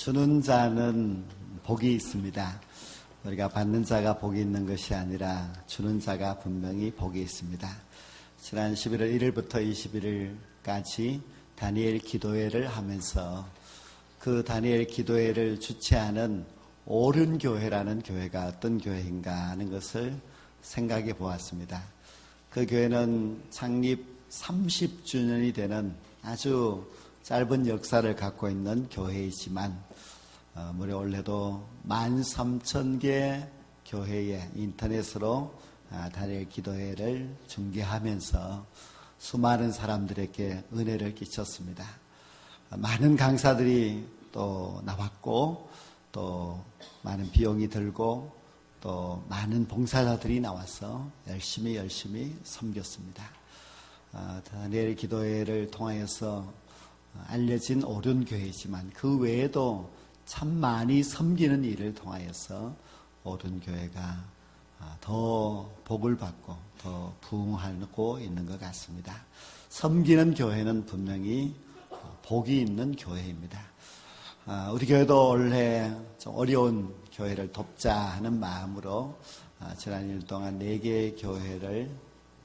주는 자는 복이 있습니다. 우리가 받는 자가 복이 있는 것이 아니라 주는 자가 분명히 복이 있습니다. 지난 11월 1일부터 21일까지 다니엘 기도회를 하면서 그 다니엘 기도회를 주최하는 오륜교회라는 교회가 어떤 교회인가 하는 것을 생각해 보았습니다. 그 교회는 창립 30주년이 되는 아주 짧은 역사를 갖고 있는 교회이지만 무려 올해도 13,000개 교회에 인터넷으로 다니엘 기도회를 중계하면서 수많은 사람들에게 은혜를 끼쳤습니다. 많은 강사들이 또 나왔고 또 많은 비용이 들고 또 많은 봉사자들이 나와서 열심히 섬겼습니다. 다니엘 기도회를 통하여서 알려진 오륜교회이지만 그 외에도 참 많이 섬기는 일을 통하여서 오륜교회가 더 복을 받고 더 부흥하고 있는 것 같습니다. 섬기는 교회는 분명히 복이 있는 교회입니다. 우리 교회도 올해 좀 어려운 교회를 돕자 하는 마음으로 지난 일 동안 4개의 교회를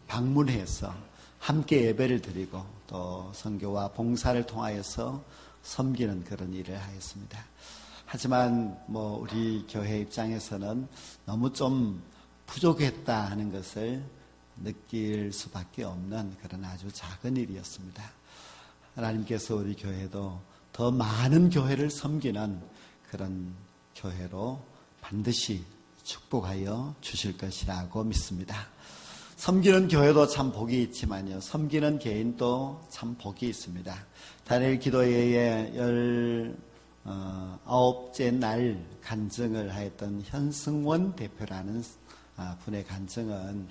방문해서 함께 예배를 드리고 또 선교와 봉사를 통하여서 섬기는 그런 일을 하였습니다. 하지만 우리 교회 입장에서는 너무 좀 부족했다 하는 것을 느낄 수밖에 없는 그런 아주 작은 일이었습니다. 하나님께서 우리 교회도 더 많은 교회를 섬기는 그런 교회로 반드시 축복하여 주실 것이라고 믿습니다. 섬기는 교회도 참 복이 있지만요, 섬기는 개인도 참 복이 있습니다. 다니엘 기도회에 19째 날 간증을 하였던 현승원 대표라는 분의 간증은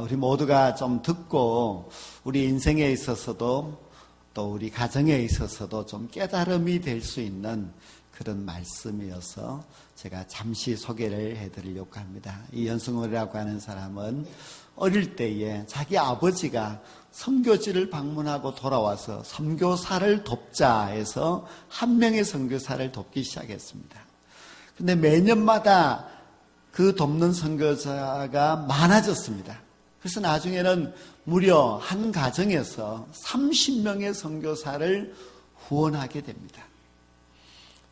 우리 모두가 좀 듣고 우리 인생에 있어서도 또 우리 가정에 있어서도 좀 깨달음이 될 수 있는 그런 말씀이어서 제가 잠시 소개를 해드리려고 합니다. 이 현승원이라고 하는 사람은 어릴 때에 자기 아버지가 선교지를 방문하고 돌아와서 선교사를 돕자 해서 한 명의 선교사를 돕기 시작했습니다. 근데 매년마다 그 돕는 선교사가 많아졌습니다. 그래서 나중에는 무려 한 가정에서 30명의 선교사를 후원하게 됩니다.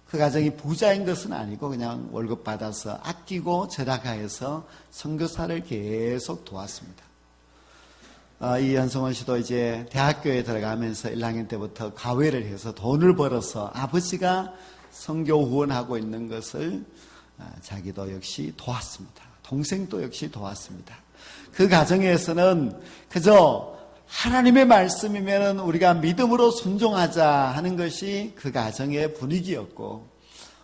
그 가정이 부자인 것은 아니고 그냥 월급 받아서 아끼고 절약하여서 선교사를 계속 도왔습니다. 이 현성원 씨도 이제 대학교에 들어가면서 1학년 때부터 과외를 해서 돈을 벌어서 아버지가 선교 후원하고 있는 것을 자기도 역시 도왔습니다. 동생도 역시 도왔습니다. 그 가정에서는 그저 하나님의 말씀이면 우리가 믿음으로 순종하자 하는 것이 그 가정의 분위기였고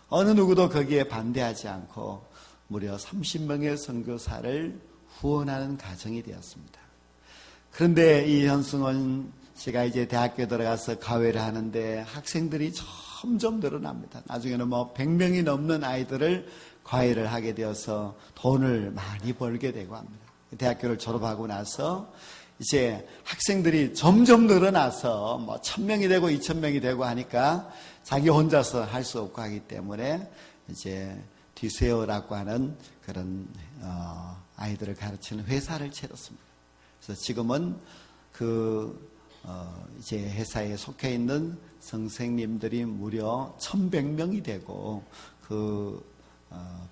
어느 누구도 거기에 반대하지 않고 무려 30명의 선교사를 후원하는 가정이 되었습니다. 그런데 이 현승원 씨가 이제 대학교에 들어가서 과외를 하는데 학생들이 점점 늘어납니다. 나중에는 100명이 넘는 아이들을 과외를 하게 되어서 돈을 많이 벌게 되고 합니다. 대학교를 졸업하고 나서 이제 학생들이 점점 늘어나서 1,000명이 되고 2,000명이 되고 하니까 자기 혼자서 할 수 없고 하기 때문에 이제 뒤세어라고 하는 그런 아이들을 가르치는 회사를 차렸습니다. 그래서 지금은 이제 회사에 속해 있는 선생님들이 무려 1,100명이 되고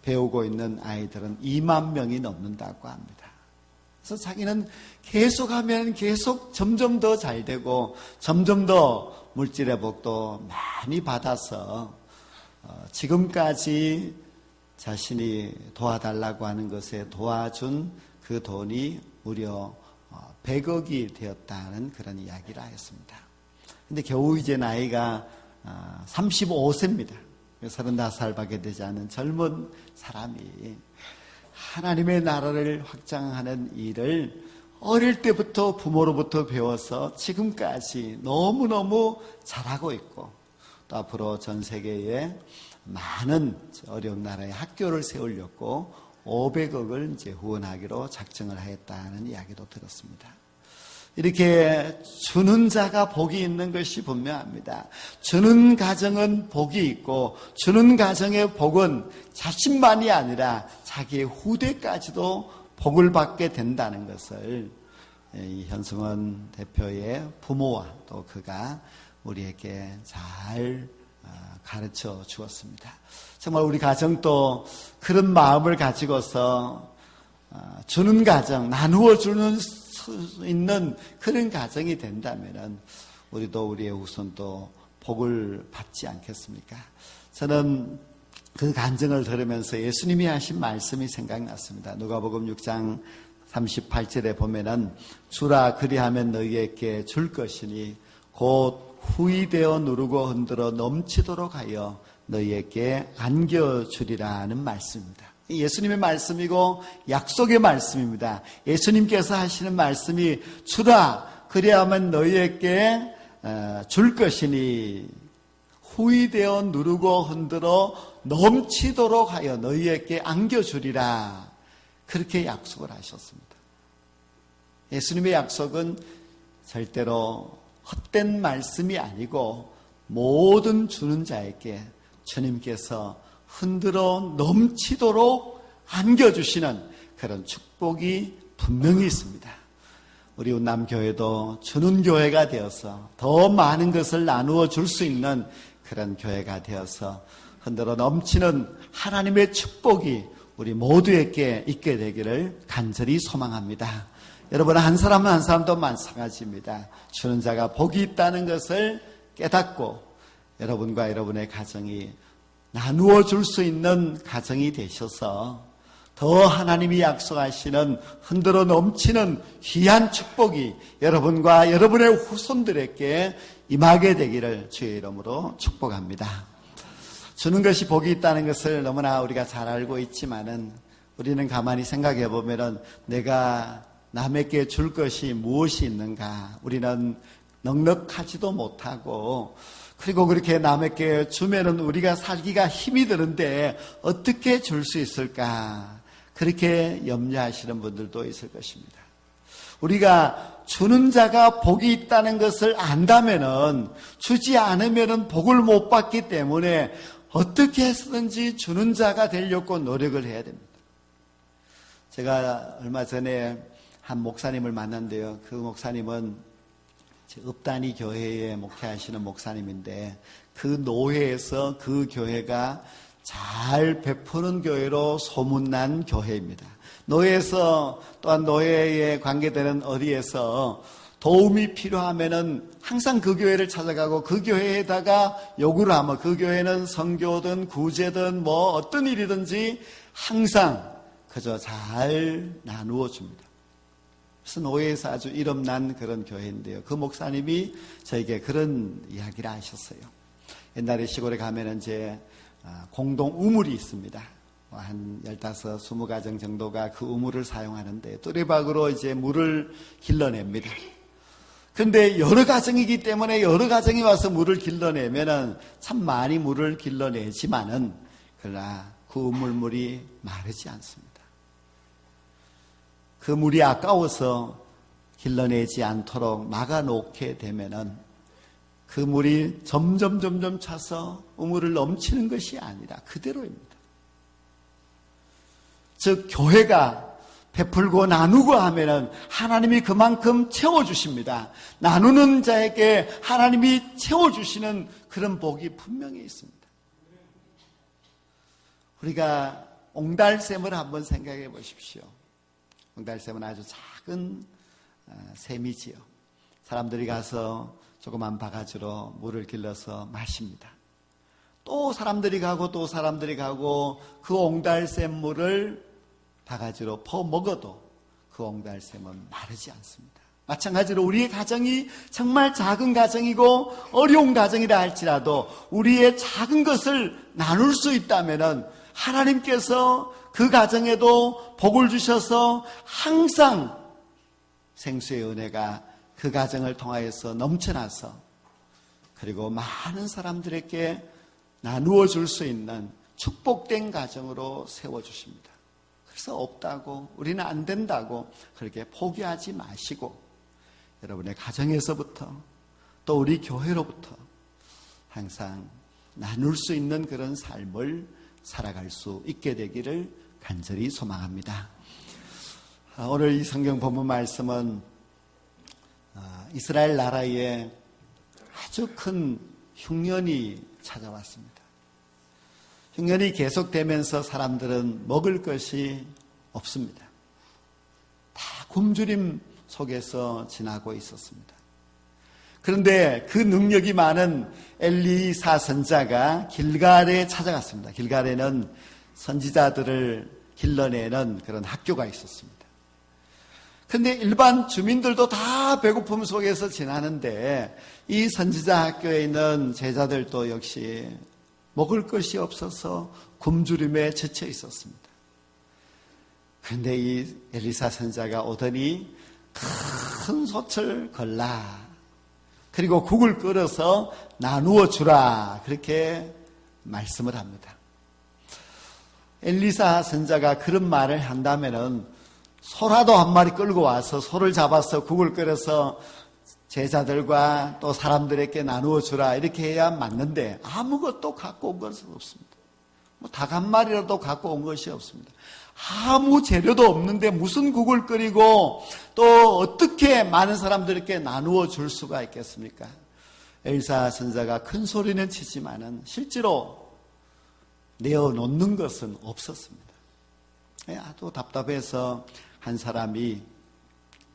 배우고 있는 아이들은 2만 명이 넘는다고 합니다. 그래서 자기는 계속하면 계속 점점 더 잘 되고 점점 더 물질의 복도 많이 받아서 지금까지 자신이 도와달라고 하는 것에 도와준 그 돈이 무려 100억이 되었다는 그런 이야기를 하였습니다. 근데 겨우 이제 나이가 35세입니다. 35살밖에 되지 않은 젊은 사람이 하나님의 나라를 확장하는 일을 어릴 때부터 부모로부터 배워서 지금까지 너무너무 잘하고 있고 또 앞으로 전 세계에 많은 어려운 나라에 학교를 세우려고 500억을 이제 후원하기로 작정을 하였다는 이야기도 들었습니다. 이렇게 주는 자가 복이 있는 것이 분명합니다. 주는 가정은 복이 있고 주는 가정의 복은 자신만이 아니라 자기의 후대까지도 복을 받게 된다는 것을 이 현승원 대표의 부모와 또 그가 우리에게 잘 가르쳐 주었습니다. 정말 우리 가정도 그런 마음을 가지고서 주는 가정, 나누어 주는 수 있는 그런 가정이 된다면 우리도 우리의 후손도 복을 받지 않겠습니까? 저는 그 간증을 들으면서 예수님이 하신 말씀이 생각났습니다. 누가복음 6장 38절에 보면은 주라 그리하면 너희에게 줄 것이니 곧 후이되어 누르고 흔들어 넘치도록 하여 너희에게 안겨주리라 하는 말씀입니다. 예수님의 말씀이고 약속의 말씀입니다. 예수님께서 하시는 말씀이 주라 그리하면 너희에게 줄 것이니 후이되어 누르고 흔들어 넘치도록 하여 너희에게 안겨주리라. 그렇게 약속을 하셨습니다. 예수님의 약속은 절대로 헛된 말씀이 아니고 모든 주는 자에게 주님께서 흔들어 넘치도록 안겨주시는 그런 축복이 분명히 있습니다. 우리 운남교회도 주는 교회가 되어서 더 많은 것을 나누어 줄 수 있는 그런 교회가 되어서 흔들어 넘치는 하나님의 축복이 우리 모두에게 있게 되기를 간절히 소망합니다. 여러분 한 사람 한 사람도 마찬가지입니다. 주는 자가 복이 있다는 것을 깨닫고 여러분과 여러분의 가정이 나누어 줄 수 있는 가정이 되셔서 더 하나님이 약속하시는 흔들어 넘치는 귀한 축복이 여러분과 여러분의 후손들에게 임하게 되기를 주의 이름으로 축복합니다. 주는 것이 복이 있다는 것을 너무나 우리가 잘 알고 있지만은 우리는 가만히 생각해 보면은 내가 남에게 줄 것이 무엇이 있는가? 우리는 넉넉하지도 못하고 그리고 그렇게 남에게 주면은 우리가 살기가 힘이 드는데 어떻게 줄 수 있을까? 그렇게 염려하시는 분들도 있을 것입니다. 우리가 주는 자가 복이 있다는 것을 안다면은 주지 않으면은 복을 못 받기 때문에 어떻게 해서든지 주는 자가 되려고 노력을 해야 됩니다. 제가 얼마 전에 한 목사님을 만났는데요. 그 목사님은 읍단위 교회에 목회하시는 목사님인데 그 노회에서 그 교회가 잘 베푸는 교회로 소문난 교회입니다. 노회에서 또한 노회에 관계되는 어디에서 도움이 필요하면은 항상 그 교회를 찾아가고 그 교회에다가 요구를 하면 그 교회는 선교든 구제든 뭐 어떤 일이든지 항상 그저 잘 나누어 줍니다. 그래서 노예에서 아주 이름난 그런 교회인데요. 그 목사님이 저에게 그런 이야기를 하셨어요. 옛날에 시골에 가면은 이제 공동 우물이 있습니다. 한 15, 20가정 정도가 그 우물을 사용하는데 뚜레박으로 이제 물을 길러냅니다. 그런데 여러 가정이기 때문에 여러 가정이 와서 물을 길러내면은 참 많이 물을 길러내지만은 그러나 그 우물물이 마르지 않습니다. 그 물이 아까워서 길러내지 않도록 막아놓게 되면은 그 물이 점점 차서 우물을 넘치는 것이 아니라 그대로입니다. 즉 교회가 베풀고 나누고 하면은 하나님이 그만큼 채워주십니다. 나누는 자에게 하나님이 채워주시는 그런 복이 분명히 있습니다. 우리가 옹달샘을 한번 생각해 보십시오. 옹달샘은 아주 작은 샘이지요. 사람들이 가서 조그만 바가지로 물을 길러서 마십니다. 또 사람들이 가고 또 사람들이 가고 그 옹달샘 물을 바가지로 퍼먹어도 그 옹달샘은 마르지 않습니다. 마찬가지로 우리의 가정이 정말 작은 가정이고 어려운 가정이라 할지라도 우리의 작은 것을 나눌 수 있다면 하나님께서 그 가정에도 복을 주셔서 항상 생수의 은혜가 그 가정을 통하여서 넘쳐나서 그리고 많은 사람들에게 나누어 줄 수 있는 축복된 가정으로 세워주십니다. 그래서 없다고 우리는 안 된다고 그렇게 포기하지 마시고 여러분의 가정에서부터 또 우리 교회로부터 항상 나눌 수 있는 그런 삶을 살아갈 수 있게 되기를 간절히 소망합니다. 오늘 이 성경 본문 말씀은 이스라엘 나라에 아주 큰 흉년이 찾아왔습니다. 흉년이 계속되면서 사람들은 먹을 것이 없습니다. 다 굶주림 속에서 지나고 있었습니다. 그런데 그 능력이 많은 엘리사 선자가 길갈에 찾아갔습니다. 길갈에는 선지자들을 길러내는 그런 학교가 있었습니다. 그런데 일반 주민들도 다 배고픔 속에서 지나는데 이 선지자 학교에 있는 제자들도 역시 먹을 것이 없어서 굶주림에 지쳐 있었습니다. 그런데 이 엘리사 선자가 오더니 큰 솥을 걸라, 그리고 국을 끓여서 나누어 주라, 그렇게 말씀을 합니다. 엘리사 선자가 그런 말을 한다면은 소라도 한 마리 끌고 와서 소를 잡아서 국을 끓여서 제자들과 또 사람들에게 나누어 주라, 이렇게 해야 맞는데 아무것도 갖고 온 것은 없습니다. 닭 한 마리라도 갖고 온 것이 없습니다. 아무 재료도 없는데 무슨 국을 끓이고 또 어떻게 많은 사람들에게 나누어 줄 수가 있겠습니까? 엘리사 선자가 큰 소리는 치지만은 실제로 내어놓는 것은 없었습니다. 아주 답답해서 한 사람이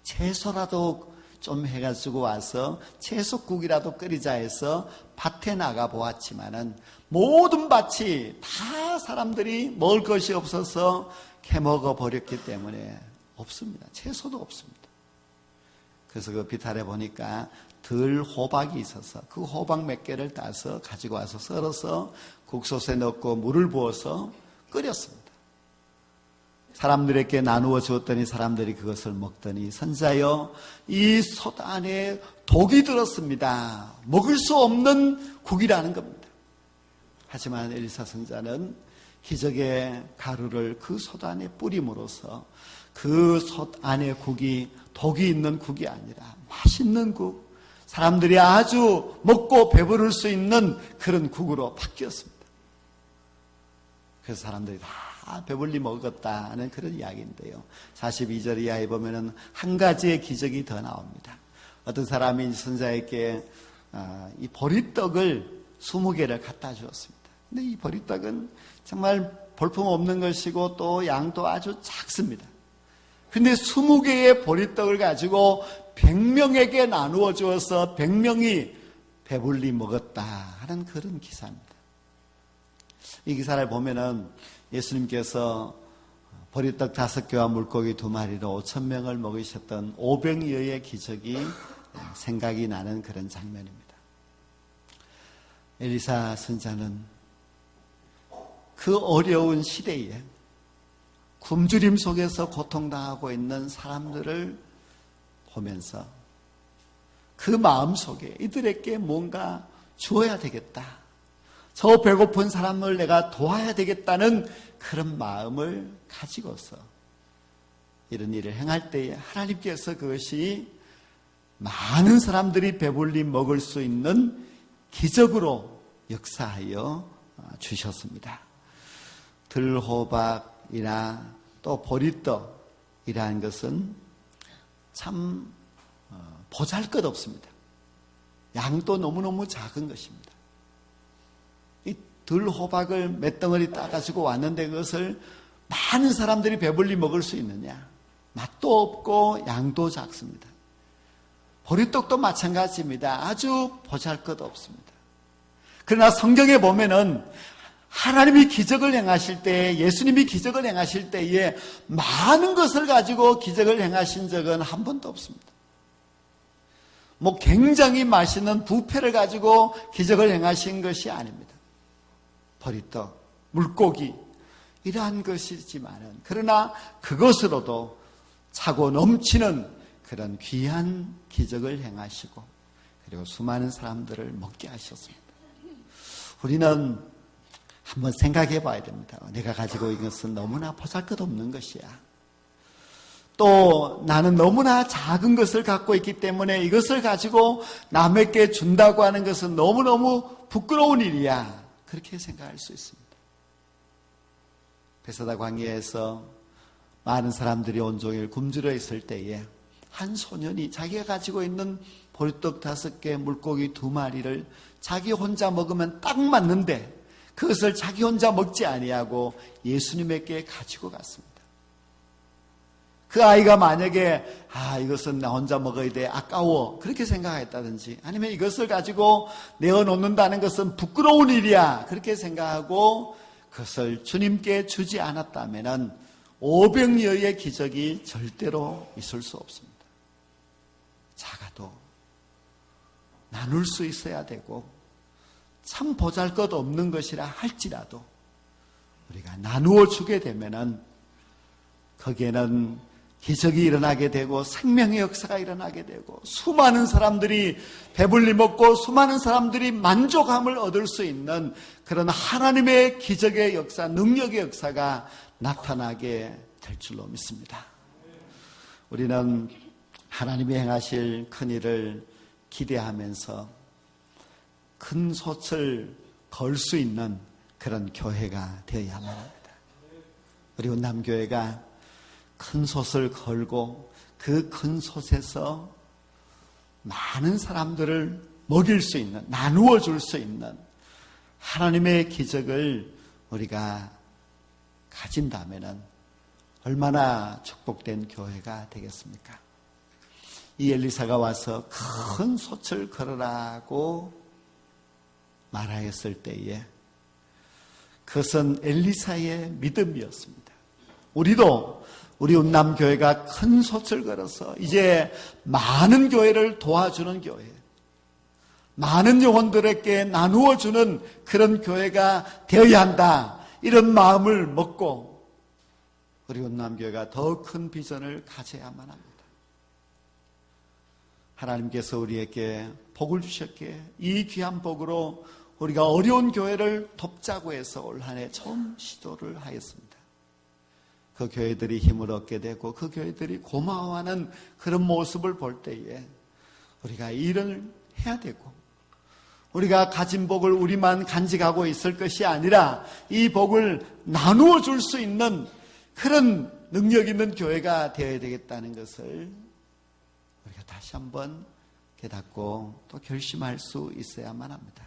채소라도 좀 해가지고 와서 채소국이라도 끓이자 해서 밭에 나가 보았지만은 모든 밭이 다 사람들이 먹을 것이 없어서 캐먹어 버렸기 때문에 없습니다. 채소도 없습니다. 그래서 그 비탈에 보니까 들 호박이 있어서 그 호박 몇 개를 따서 가지고 와서 썰어서 국솥에 넣고 물을 부어서 끓였습니다. 사람들에게 나누어 주었더니 사람들이 그것을 먹더니 선자여, 이 솥 안에 독이 들었습니다. 먹을 수 없는 국이라는 겁니다. 하지만 엘리사 선자는 기적의 가루를 그 솥 안에 뿌림으로써 그 솥 안에 국이 독이 있는 국이 아니라 맛있는 국, 사람들이 아주 먹고 배부를 수 있는 그런 국으로 바뀌었습니다. 그래서 사람들이 다 배불리 먹었다는 그런 이야기인데요. 42절 이하에 보면은 한 가지의 기적이 더 나옵니다. 어떤 사람이 선자에게 이 보리떡을 20개를 갖다 주었습니다. 근데 이 보리떡은 정말 볼품없는 것이고 또 양도 아주 작습니다. 근데 20개의 보리떡을 가지고 100명에게 나누어 주어서 100명이 배불리 먹었다 하는 그런 기사입니다. 이 기사를 보면은 예수님께서 보리떡 5개와 물고기 2마리로 5,000명을 먹이셨던 500여의 기적이 생각이 나는 그런 장면입니다. 엘리사 선자는 그 어려운 시대에 굶주림 속에서 고통당하고 있는 사람들을 보면서 그 마음 속에 이들에게 뭔가 주어야 되겠다, 저 배고픈 사람을 내가 도와야 되겠다는 그런 마음을 가지고서 이런 일을 행할 때에 하나님께서 그것이 많은 사람들이 배불리 먹을 수 있는 기적으로 역사하여 주셨습니다. 들호박이나 또 보리떡이라는 것은 참 보잘것없습니다. 양도 너무너무 작은 것입니다. 이 들호박을 몇 덩어리 따가지고 왔는데 그것을 많은 사람들이 배불리 먹을 수 있느냐? 맛도 없고 양도 작습니다. 보리떡도 마찬가지입니다. 아주 보잘것없습니다. 그러나 성경에 보면은 하나님이 기적을 행하실 때, 예수님이 기적을 행하실 때에 많은 것을 가지고 기적을 행하신 적은 한 번도 없습니다. 굉장히 맛있는 뷔페를 가지고 기적을 행하신 것이 아닙니다. 보리떡, 물고기 이러한 것이지만은, 그러나 그것으로도 차고 넘치는 그런 귀한 기적을 행하시고 그리고 수많은 사람들을 먹게 하셨습니다. 우리는 한번 생각해 봐야 됩니다. 내가 가지고 있는 것은 너무나 보잘것없는 것이야. 또 나는 너무나 작은 것을 갖고 있기 때문에 이것을 가지고 남에게 준다고 하는 것은 너무너무 부끄러운 일이야. 그렇게 생각할 수 있습니다. 베세다 광야에서 많은 사람들이 온종일 굶주려 있을 때에 한 소년이 자기가 가지고 있는 보리떡 5개, 물고기 2마리를 자기 혼자 먹으면 딱 맞는데 그것을 자기 혼자 먹지 아니하고 예수님에게 가지고 갔습니다. 그 아이가 만약에 이것은 나 혼자 먹어야 돼, 아까워, 그렇게 생각했다든지, 아니면 이것을 가지고 내어놓는다는 것은 부끄러운 일이야, 그렇게 생각하고 그것을 주님께 주지 않았다면 오병이어의 기적이 절대로 있을 수 없습니다. 작아도 나눌 수 있어야 되고 참 보잘것없는 것이라 할지라도 우리가 나누어 주게 되면은 거기에는 기적이 일어나게 되고 생명의 역사가 일어나게 되고 수많은 사람들이 배불리 먹고 수많은 사람들이 만족함을 얻을 수 있는 그런 하나님의 기적의 역사, 능력의 역사가 나타나게 될 줄로 믿습니다. 우리는 하나님이 행하실 큰 일을 기대하면서 큰 솥을 걸 수 있는 그런 교회가 되어야만 합니다. 우리 운남교회가 큰 솥을 걸고 그 큰 솥에서 많은 사람들을 먹일 수 있는, 나누어 줄 수 있는 하나님의 기적을 우리가 가진다면 얼마나 축복된 교회가 되겠습니까? 이 엘리사가 와서 큰 솥을 걸으라고 말하였을 때에 그것은 엘리사의 믿음이었습니다. 우리도 우리 운남교회가 큰 솥을 걸어서 이제 많은 교회를 도와주는 교회, 많은 영혼들에게 나누어주는 그런 교회가 되어야 한다, 이런 마음을 먹고 우리 운남교회가 더 큰 비전을 가져야만 합니다. 하나님께서 우리에게 복을 주셨기에 이 귀한 복으로 우리가 어려운 교회를 돕자고 해서 올 한 해 처음 시도를 하였습니다. 그 교회들이 힘을 얻게 되고 그 교회들이 고마워하는 그런 모습을 볼 때에 우리가 일을 해야 되고 우리가 가진 복을 우리만 간직하고 있을 것이 아니라 이 복을 나누어 줄 수 있는 그런 능력 있는 교회가 되어야 되겠다는 것을 우리가 다시 한번 깨닫고 또 결심할 수 있어야만 합니다.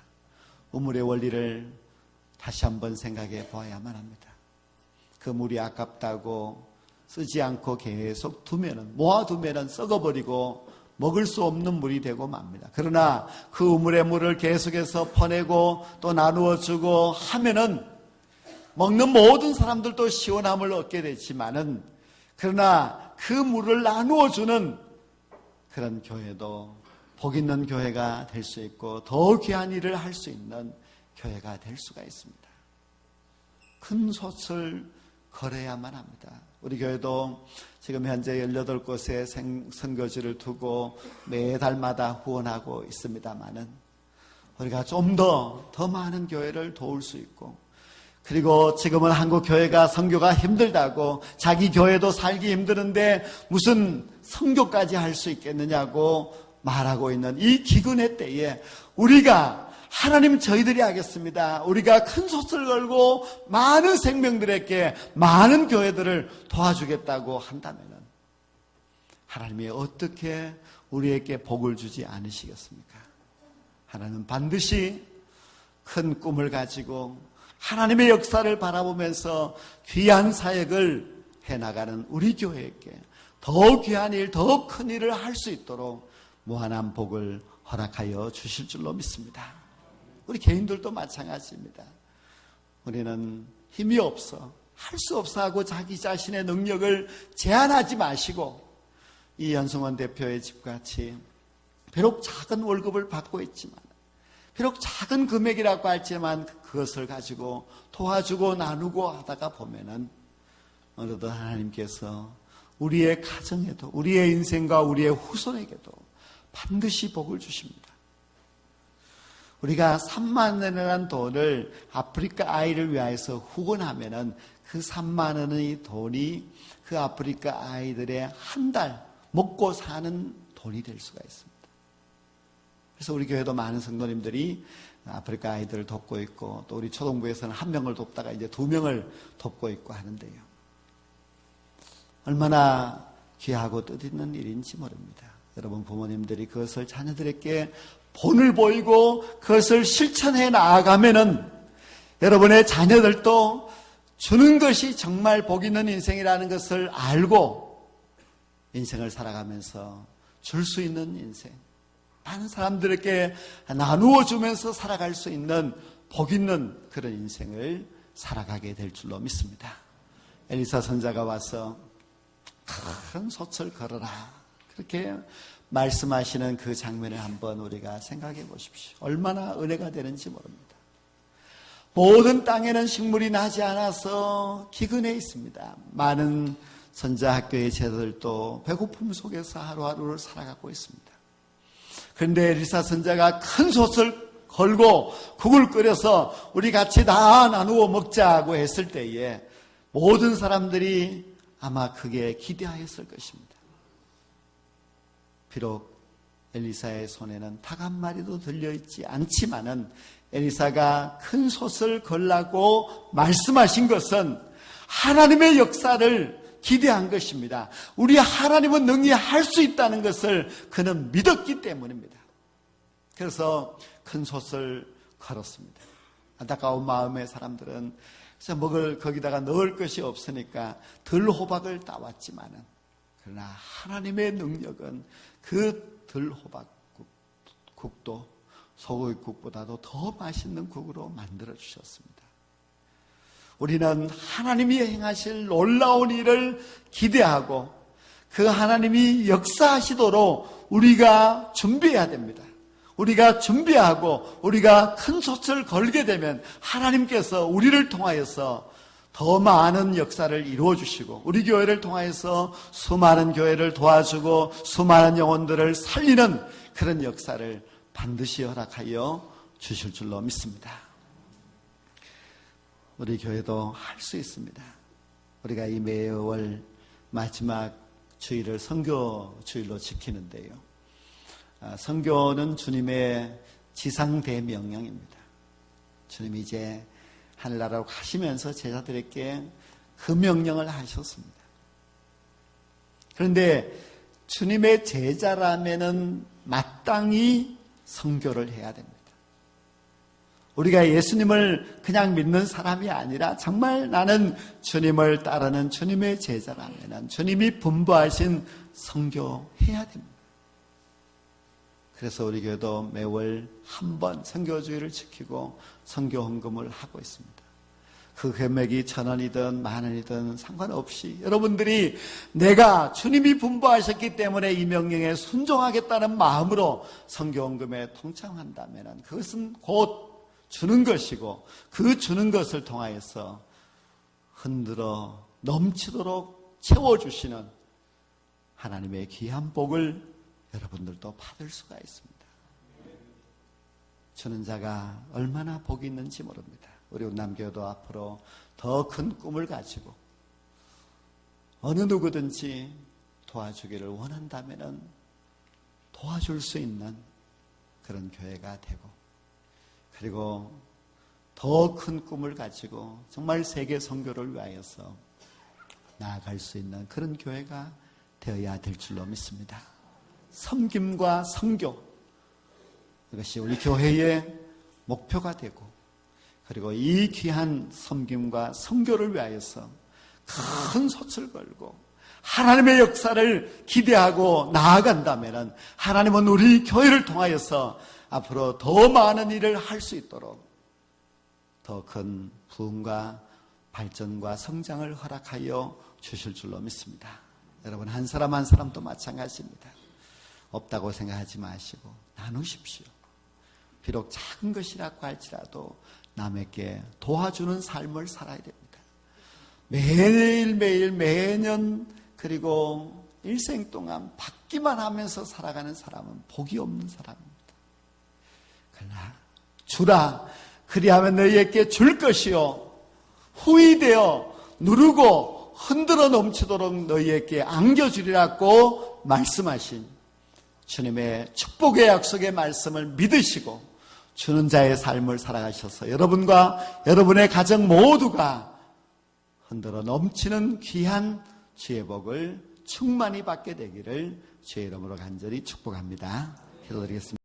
우물의 원리를 다시 한번 생각해 보아야만 합니다. 그 물이 아깝다고 쓰지 않고 계속 모아두면은 썩어버리고 먹을 수 없는 물이 되고 맙니다. 그러나 그 우물의 물을 계속해서 퍼내고 또 나누어 주고 하면은 먹는 모든 사람들도 시원함을 얻게 되지만은 그러나 그 물을 나누어 주는 그런 교회도 복 있는 교회가 될 수 있고 더 귀한 일을 할 수 있는 교회가 될 수가 있습니다. 큰 솥을 걸어야만 합니다. 우리 교회도 지금 현재 18곳에 선교지를 두고 매달마다 후원하고 있습니다만은 우리가 좀 더 많은 교회를 도울 수 있고, 그리고 지금은 한국 교회가 선교가 힘들다고, 자기 교회도 살기 힘드는데 무슨 선교까지 할 수 있겠느냐고 말하고 있는 이 기근의 때에 우리가 하나님, 저희들이 하겠습니다, 우리가 큰 솥을 걸고 많은 생명들에게 많은 교회들을 도와주겠다고 한다면 하나님이 어떻게 우리에게 복을 주지 않으시겠습니까? 하나님은 반드시 큰 꿈을 가지고 하나님의 역사를 바라보면서 귀한 사역을 해나가는 우리 교회에게 더 귀한 일, 더 큰 일을 할 수 있도록 무한한 복을 허락하여 주실 줄로 믿습니다. 우리 개인들도 마찬가지입니다. 우리는 힘이 없어, 할 수 없어 하고 자기 자신의 능력을 제한하지 마시고, 이 연승원 대표의 집같이 비록 작은 월급을 받고 있지만, 비록 작은 금액이라고 할지만 그것을 가지고 도와주고 나누고 하다가 보면은 어느덧 하나님께서 우리의 가정에도, 우리의 인생과 우리의 후손에게도 반드시 복을 주십니다. 우리가 3만 원이라는 돈을 아프리카 아이를 위해서 후원하면은 그 3만 원의 돈이 그 아프리카 아이들의 한 달 먹고 사는 돈이 될 수가 있습니다. 그래서 우리 교회도 많은 성도님들이 아프리카 아이들을 돕고 있고, 또 우리 초등부에서는 1명을 돕다가 이제 2명을 돕고 있고 하는데요. 얼마나 귀하고 뜻있는 일인지 모릅니다. 여러분 부모님들이 그것을 자녀들에게 본을 보이고 그것을 실천해 나아가면은 여러분의 자녀들도 주는 것이 정말 복 있는 인생이라는 것을 알고 인생을 살아가면서 줄 수 있는 인생, 많은 사람들에게 나누어 주면서 살아갈 수 있는 복 있는 그런 인생을 살아가게 될 줄로 믿습니다. 엘리사 선자가 와서 큰 솥을 걸어라, 그렇게 말씀하시는 그 장면을 한번 우리가 생각해 보십시오. 얼마나 은혜가 되는지 모릅니다. 모든 땅에는 식물이 나지 않아서 기근해 있습니다. 많은 선자학교의 제자들도 배고픔 속에서 하루하루를 살아가고 있습니다. 그런데 엘리사 선자가 큰 솥을 걸고 국을 끓여서 우리 같이 다 나누어 먹자고 했을 때에 모든 사람들이 아마 크게 기대하였을 것입니다. 비록 엘리사의 손에는 닭 한 마리도 들려있지 않지만은 엘리사가 큰 솥을 걸라고 말씀하신 것은 하나님의 역사를 기대한 것입니다. 우리 하나님은 능히 할 수 있다는 것을 그는 믿었기 때문입니다. 그래서 큰 솥을 걸었습니다. 안타까운 마음의 사람들은 거기다가 넣을 것이 없으니까 들호박을 따왔지만은, 그러나 하나님의 능력은 그 들호박국도 소고기국보다도 더 맛있는 국으로 만들어 주셨습니다. 우리는 하나님이 행하실 놀라운 일을 기대하고 그 하나님이 역사하시도록 우리가 준비해야 됩니다. 우리가 준비하고 우리가 큰 솥을 걸게 되면 하나님께서 우리를 통하여서 더 많은 역사를 이루어 주시고, 우리 교회를 통하여서 수많은 교회를 도와주고 수많은 영혼들을 살리는 그런 역사를 반드시 허락하여 주실 줄로 믿습니다. 우리 교회도 할 수 있습니다. 우리가 이 매월 마지막 주일을 선교 주일로 지키는데요. 선교는 주님의 지상대명령입니다. 주님이 이제 하늘나라로 가시면서 제자들에게 그 명령을 하셨습니다. 그런데 주님의 제자라면은 마땅히 선교를 해야 됩니다. 우리가 예수님을 그냥 믿는 사람이 아니라 정말 나는 주님을 따르는 주님의 제자라면은 주님이 분부하신 선교해야 됩니다. 그래서 우리 교회도 매월 한 번 선교주의를 지키고 선교 헌금을 하고 있습니다. 그 금액이 1,000원이든 10,000원이든 상관없이 여러분들이 내가 주님이 분부하셨기 때문에 이 명령에 순종하겠다는 마음으로 선교 헌금에 동참한다면 그것은 곧 주는 것이고, 그 주는 것을 통하여서 흔들어 넘치도록 채워주시는 하나님의 귀한 복을 여러분들도 받을 수가 있습니다. 주는 자가 얼마나 복이 있는지 모릅니다. 우리 운남교회도 앞으로 더 큰 꿈을 가지고 어느 누구든지 도와주기를 원한다면 도와줄 수 있는 그런 교회가 되고, 그리고 더 큰 꿈을 가지고 정말 세계 선교를 위하여서 나아갈 수 있는 그런 교회가 되어야 될 줄로 믿습니다. 섬김과 선교, 이것이 우리 교회의 목표가 되고, 그리고 이 귀한 섬김과 선교를 위하여서 큰 솥을 걸고 하나님의 역사를 기대하고 나아간다면 하나님은 우리 교회를 통하여서 앞으로 더 많은 일을 할 수 있도록 더 큰 부흥과 발전과 성장을 허락하여 주실 줄로 믿습니다. 여러분 한 사람 한 사람도 마찬가지입니다. 없다고 생각하지 마시고 나누십시오. 비록 작은 것이라고 할지라도 남에게 도와주는 삶을 살아야 됩니다. 매일매일 매년 그리고 일생 동안 받기만 하면서 살아가는 사람은 복이 없는 사람입니다. 그러나 주라. 그리하면 너희에게 줄 것이요 후히 되어 누르고 흔들어 넘치도록 너희에게 안겨주리라고 말씀하신 주님의 축복의 약속의 말씀을 믿으시고 주는 자의 삶을 살아가셔서 여러분과 여러분의 가정 모두가 흔들어 넘치는 귀한 주의 복을 충만히 받게 되기를 주의 이름으로 간절히 축복합니다. 기도드리겠습니다.